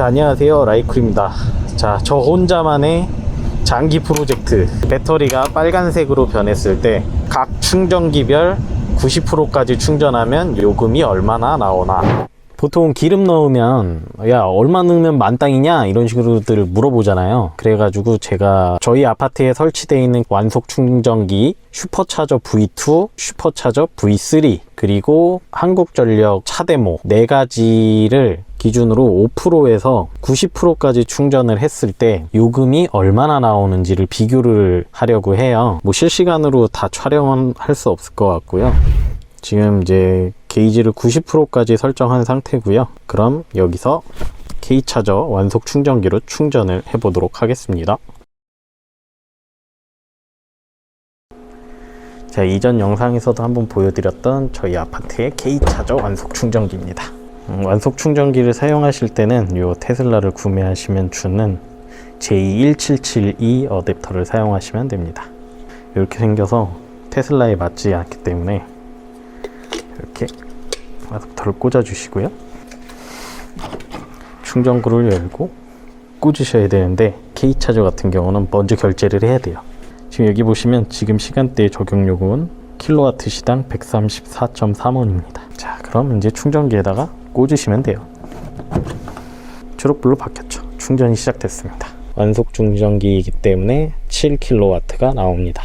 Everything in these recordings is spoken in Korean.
자, 안녕하세요, 라이쿨입니다. 자, 저 혼자만의 장기 프로젝트. 배터리가 빨간색으로 변했을 때 각 충전기별 90%까지 충전하면 요금이 얼마나 나오나. 보통 기름 넣으면 야 얼마 넣으면 만땅이냐 이런 식으로들 물어보잖아요. 그래가지고 제가 저희 아파트에 설치되어 있는 완속 충전기 슈퍼차저 V2, 슈퍼차저 V3 그리고 한국전력 차데모 4가지를 기준으로 5%에서 90%까지 충전을 했을 때 요금이 얼마나 나오는지를 비교를 하려고 해요. 뭐 실시간으로 다 촬영은 할 수 없을 것 같고요. 지금 이제 게이지를 90%까지 설정한 상태고요. 그럼 여기서 K차저 완속 충전기로 충전을 해 보도록 하겠습니다. 자, 이전 영상에서도 한번 보여드렸던 저희 아파트의 K차저 완속 충전기입니다. 완속 충전기를 사용하실 때는 이 테슬라를 구매하시면 주는 J1772 어댑터를 사용하시면 됩니다. 이렇게 생겨서 테슬라에 맞지 않기 때문에 이렇게 어댑터를 꽂아 주시고요. 충전구를 열고 꽂으셔야 되는데 K차저 같은 경우는 먼저 결제를 해야 돼요. 지금 여기 보시면 지금 시간대 적용 요금은 킬로와트 시당 134.3원입니다. 자, 그럼 이제 충전기에다가 꽂으시면 돼요. 초록불로 바뀌었죠. 충전이 시작됐습니다. 완속 충전기이기 때문에 7kW가 나옵니다.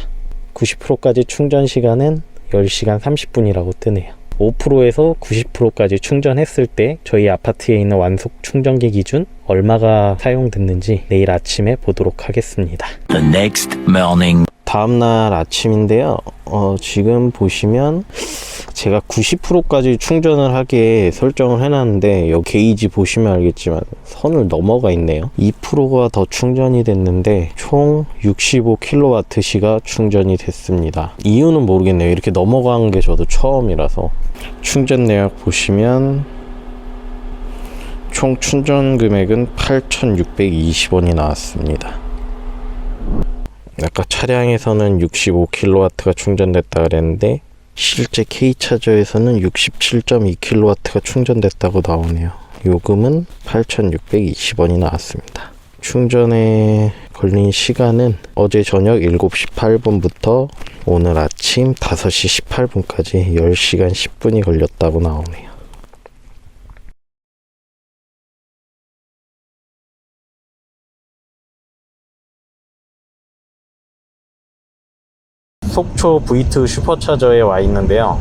90%까지 충전 시간은 10시간 30분이라고 뜨네요. 5%에서 90%까지 충전했을 때 저희 아파트에 있는 완속 충전기 기준 얼마가 사용됐는지 내일 아침에 보도록 하겠습니다. The next morning. 다음날 아침인데요. 지금 보시면 제가 90%까지 충전을 하게 설정을 해놨는데 여기 게이지 보시면 알겠지만 선을 넘어가 있네요. 2%가 더 충전이 됐는데 총 65kWh가 충전이 됐습니다. 이유는 모르겠네요. 이렇게 넘어간 게 저도 처음이라서. 충전 내역 보시면 총 충전 금액은 8,620원이 나왔습니다. 아까 차량에서는 65kW가 충전됐다 그랬는데 실제 K차저에서는 67.2kW가 충전됐다고 나오네요. 요금은 8,620원이 나왔습니다. 충전에 걸린 시간은 어제 저녁 7시 8분부터 오늘 아침 5시 18분까지 10시간 10분이 걸렸다고 나오네요. 속초 V2 슈퍼차저에 와 있는데요.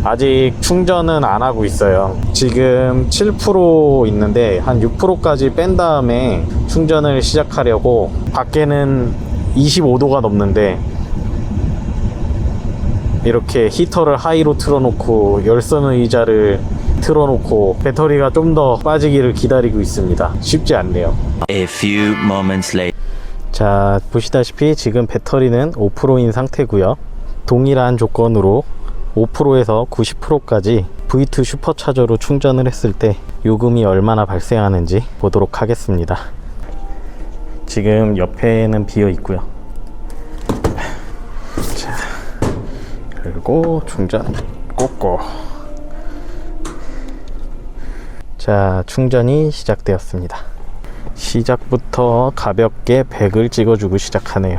아직 충전은 안 하고 있어요. 지금 7% 있는데 한 6%까지 뺀 다음에 충전을 시작하려고. 밖에는 25도가 넘는데 이렇게 히터를 하이로 틀어놓고 열선 의자를 틀어놓고 배터리가 좀 더 빠지기를 기다리고 있습니다. 쉽지 않네요. A few moments later. 자, 보시다시피 지금 배터리는 5%인 상태고요. 동일한 조건으로 5%에서 90%까지 V2 슈퍼차저로 충전을 했을 때 요금이 얼마나 발생하는지 보도록 하겠습니다. 지금 옆에는 비어 있고요. 자, 그리고 충전 꽂고. 자, 충전이 시작되었습니다. 시작부터 가볍게 100을 찍어주고 시작하네요.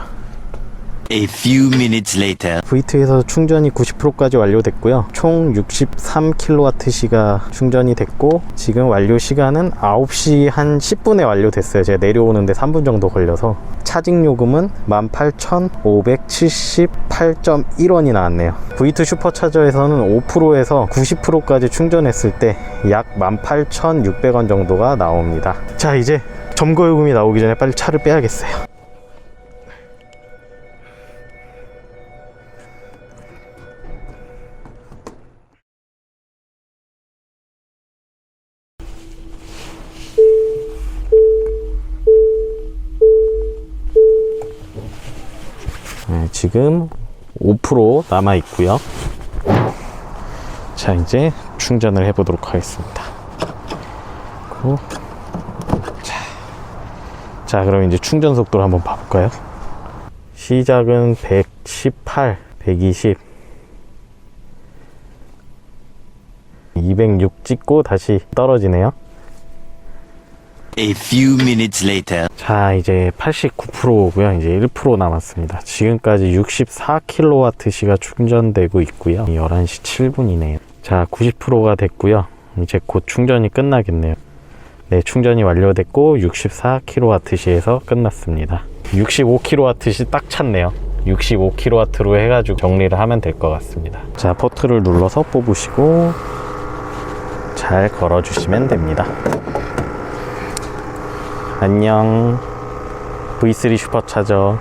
A few minutes later. V2에서 충전이 90%까지 완료됐고요. 총 63kWh가 충전이 됐고 지금 완료 시간은 9시 한 10분에 완료됐어요. 제가 내려오는데 3분 정도 걸려서. 차징 요금은 18,578.1원이 나왔네요. V2 슈퍼차저에서는 5%에서 90%까지 충전했을 때 약 18,600원 정도가 나옵니다. 자, 이제 점거 요금이 나오기 전에 빨리 차를 빼야겠어요. 네, 지금 5% 남아 있고요. 자, 이제 충전을 해 보도록 하겠습니다. 그리고 자, 그럼 이제 충전 속도를 한번 봐볼까요? 시작은 118, 120, 206 찍고 다시 떨어지네요. A few minutes later. 자, 이제 89%고요. 이제 1% 남았습니다. 지금까지 64kWh가 충전되고 있고요. 11시 7분이네요. 자, 90%가 됐고요. 이제 곧 충전이 끝나겠네요. 네, 충전이 완료됐고 64kWh에서 끝났습니다. 65kWh 딱 찼네요. 65kW로 해가지고 정리를 하면 될 것 같습니다. 자, 포트를 눌러서 뽑으시고 잘 걸어주시면 됩니다. 안녕. V3 슈퍼차저.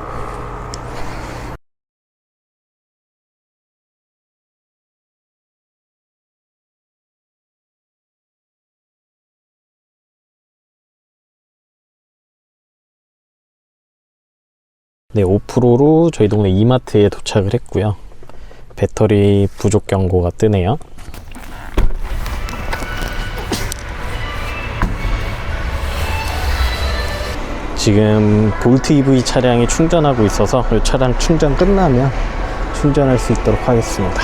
네, 5%로 저희 동네 이마트에 도착을 했고요. 배터리 부족 경고가 뜨네요. 지금 볼트 EV 차량이 충전하고 있어서 이 차량 충전 끝나면 충전할 수 있도록 하겠습니다.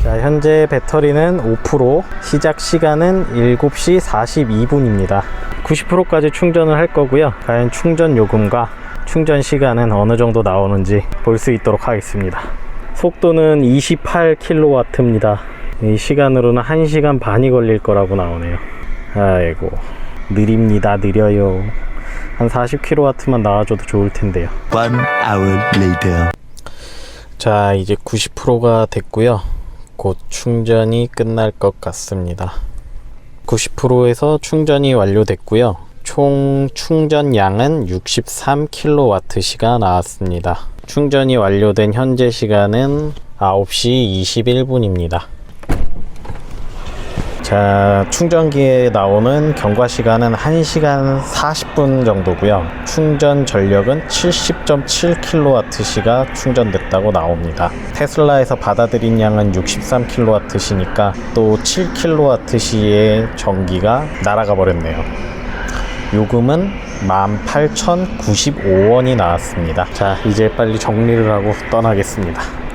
자, 현재 배터리는 5%, 시작 시간은 7시 42분입니다. 90%까지 충전을 할 거고요. 과연 충전 요금과 충전 시간은 어느 정도 나오는지 볼 수 있도록 하겠습니다. 속도는 28kW입니다. 이 시간으로는 1시간 반이 걸릴 거라고 나오네요. 아이고, 느립니다. 느려요. 한 40kW만 나와줘도 좋을 텐데요. 1 hour later. 자, 이제 90%가 됐고요. 곧 충전이 끝날 것 같습니다. 90%에서 충전이 완료됐고요. 총 충전량은 63kWh가 나왔습니다. 충전이 완료된 현재 시간은 9시 21분입니다. 자, 충전기에 나오는 경과 시간은 1시간 40분 정도고요. 충전 전력은 70.7kWh가 충전됐다고 나옵니다. 테슬라에서 받아들인 양은 63kWh니까 또 7kWh의 전기가 날아가 버렸네요. 요금은 18,095원이 나왔습니다. 자, 이제 빨리 정리를 하고 떠나겠습니다.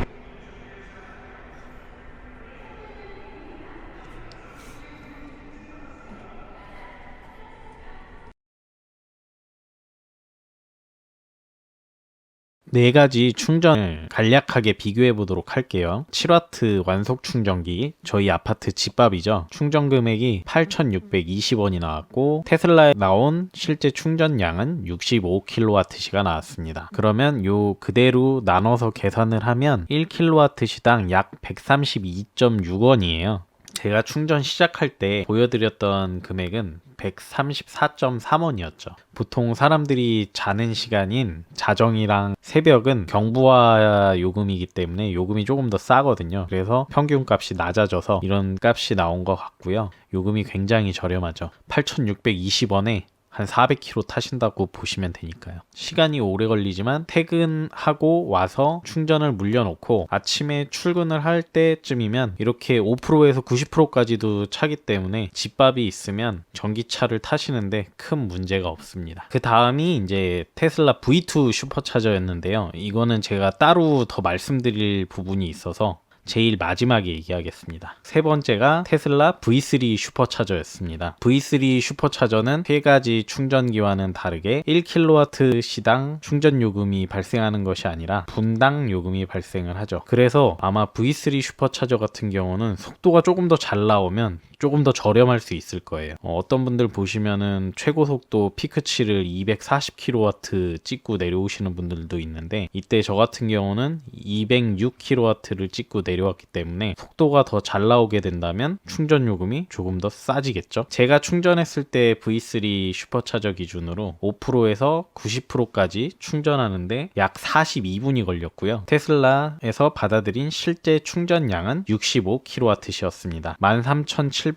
네 가지 충전을 간략하게 비교해 보도록 할게요. 7W 완속 충전기, 저희 아파트 집밥이죠. 충전 금액이 8,620원이 나왔고, 테슬라에 나온 실제 충전량은 65kWh가 나왔습니다. 그러면 요 그대로 나눠서 계산을 하면 1kWh당 약 132.6원이에요. 제가 충전 시작할 때 보여드렸던 금액은 134.3원이었죠. 보통 사람들이 자는 시간인 자정이랑 새벽은 경부화 요금이기 때문에 요금이 조금 더 싸거든요. 그래서 평균 값이 낮아져서 이런 값이 나온 것 같고요. 요금이 굉장히 저렴하죠. 8,620원에 한 400km 타신다고 보시면 되니까요. 시간이 오래 걸리지만 퇴근하고 와서 충전을 물려놓고 아침에 출근을 할 때쯤이면 이렇게 5%에서 90%까지도 차기 때문에 집밥이 있으면 전기차를 타시는데 큰 문제가 없습니다. 그 다음이 이제 테슬라 V2 슈퍼차저였는데요. 이거는 제가 따로 더 말씀드릴 부분이 있어서 제일 마지막에 얘기하겠습니다. 세 번째가 테슬라 V3 슈퍼차저였습니다. V3 슈퍼차저는 세 가지 충전기와는 다르게 1kW 시당 충전 요금이 발생하는 것이 아니라 분당 요금이 발생을 하죠. 그래서 아마 V3 슈퍼차저 같은 경우는 속도가 조금 더 잘 나오면 조금 더 저렴할 수 있을 거예요. 어떤 분들 보시면은 최고 속도 피크치를 240kW 찍고 내려오시는 분들도 있는데, 이때 저 같은 경우는 206kW를 찍고 내려왔기 때문에 속도가 더 잘 나오게 된다면 충전 요금이 조금 더 싸지겠죠. 제가 충전했을 때 V3 슈퍼차저 기준으로 5%에서 90%까지 충전하는데 약 42분이 걸렸고요. 테슬라에서 받아들인 실제 충전량은 65kWh였습니다. 13,734원을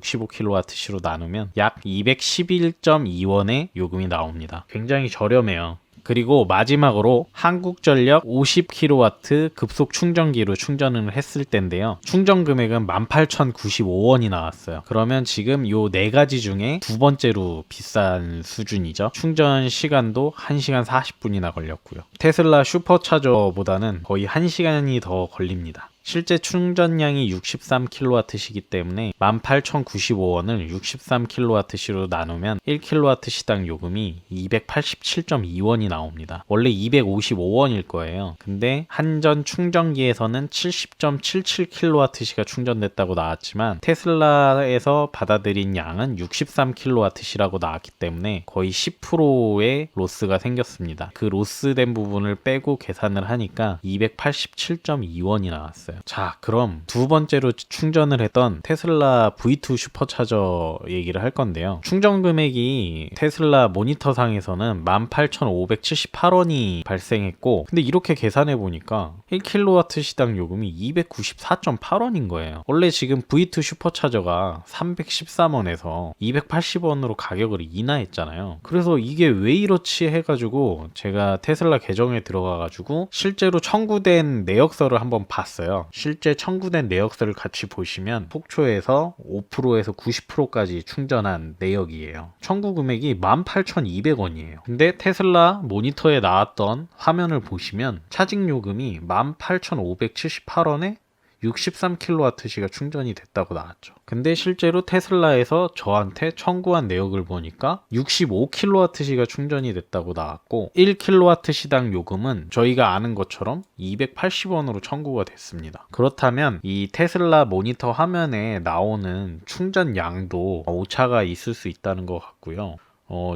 65kWh로 나누면 약 211.2원의 요금이 나옵니다. 굉장히 저렴해요. 그리고 마지막으로 한국전력 50kW 급속 충전기로 충전을 했을 때인데요. 충전 금액은 18,095원이 나왔어요. 그러면 지금 요 네 가지 중에 두 번째로 비싼 수준이죠. 충전 시간도 1시간 40분이나 걸렸고요. 테슬라 슈퍼차저보다는 거의 1시간이 더 걸립니다. 실제 충전량이 63kW시기 때문에 18,095원을 63kW시로 나누면 1kW시당 요금이 287.2원이 나옵니다. 원래 255원일 거예요. 근데 한전 충전기에서는 70.77kW시가 충전됐다고 나왔지만 테슬라에서 받아들인 양은 63kW시라고 나왔기 때문에 거의 10%의 로스가 생겼습니다. 그 로스된 부분을 빼고 계산을 하니까 287.2원이 나왔어요. 자, 그럼 두 번째로 충전을 했던 테슬라 V2 슈퍼차저 얘기를 할 건데요. 충전 금액이 테슬라 모니터상에서는 18,578원이 발생했고, 근데 이렇게 계산해 보니까 1kW 시당 요금이 294.8원인 거예요. 원래 지금 V2 슈퍼차저가 313원에서 280원으로 가격을 인하했잖아요. 그래서 이게 왜 이렇지 해가지고 제가 테슬라 계정에 들어가가지고 실제로 청구된 내역서를 한번 봤어요. 실제 청구된 내역서를 같이 보시면 속초에서 5%에서 90%까지 충전한 내역이에요. 청구 금액이 18,200원이에요. 근데 테슬라 모니터에 나왔던 화면을 보시면 차징 요금이 18,578원에 63kW시가 충전이 됐다고 나왔죠. 근데 실제로 테슬라에서 저한테 청구한 내역을 보니까 65kW시가 충전이 됐다고 나왔고 1kW시당 요금은 저희가 아는 것처럼 280원으로 청구가 됐습니다. 그렇다면 이 테슬라 모니터 화면에 나오는 충전량도 오차가 있을 수 있다는 것 같고요.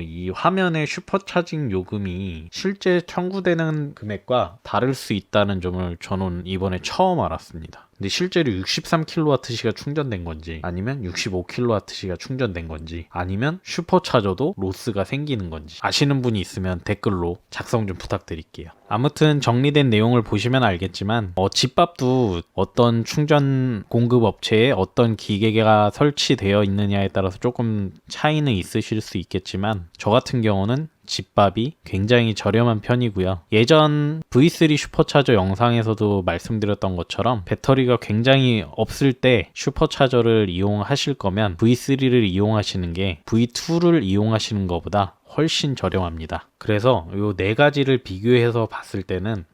이 화면의 슈퍼차징 요금이 실제 청구되는 금액과 다를 수 있다는 점을 저는 이번에 처음 알았습니다. 근데 실제로 63kW시가 충전된 건지 아니면 65kW시가 충전된 건지 아니면 슈퍼차저도 로스가 생기는 건지 아시는 분이 있으면 댓글로 작성 좀 부탁드릴게요. 아무튼 정리된 내용을 보시면 알겠지만 집밥도 어떤 충전 공급 업체에 어떤 기계가 설치되어 있느냐에 따라서 조금 차이는 있으실 수 있겠지만 저 같은 경우는 집밥이 굉장히 저렴한 편이고요. 예전 V3 슈퍼차저 영상에서도 말씀드렸던 것처럼 배터리가 굉장히 없을 때 슈퍼차저를 이용하실 거면 V3를 이용하시는 게 V2를 이용하시는 것보다 훨씬 저렴합니다. 그래서 이 네 가지를 비교해서 봤을 때는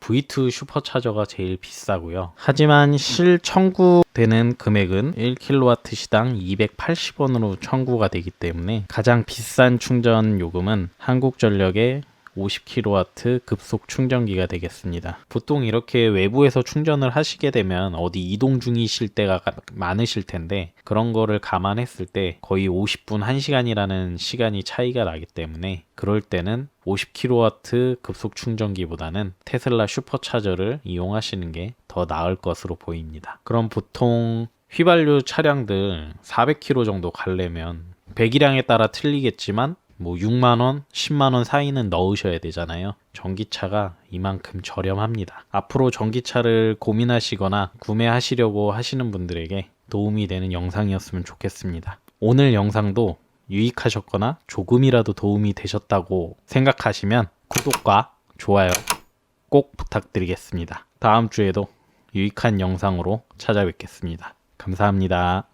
V2 슈퍼차저가 제일 비싸고요. 하지만 실 청구되는 금액은 1kW 시당 280원으로 청구가 되기 때문에 가장 비싼 충전 요금은 한국전력의 50kW 급속 충전기가 되겠습니다. 보통 이렇게 외부에서 충전을 하시게 되면 어디 이동 중이실 때가 많으실 텐데 그런 거를 감안했을 때 거의 50분 1시간이라는 시간이 차이가 나기 때문에 그럴 때는 50kW 급속 충전기보다는 테슬라 슈퍼차저를 이용하시는 게 더 나을 것으로 보입니다. 그럼 보통 휘발유 차량들 400km 정도 가려면 배기량에 따라 틀리겠지만 뭐 6만원, 10만원 사이는 넣으셔야 되잖아요. 전기차가 이만큼 저렴합니다. 앞으로 전기차를 고민하시거나 구매하시려고 하시는 분들에게 도움이 되는 영상이었으면 좋겠습니다. 오늘 영상도 유익하셨거나 조금이라도 도움이 되셨다고 생각하시면 구독과 좋아요 꼭 부탁드리겠습니다. 다음 주에도 유익한 영상으로 찾아뵙겠습니다. 감사합니다.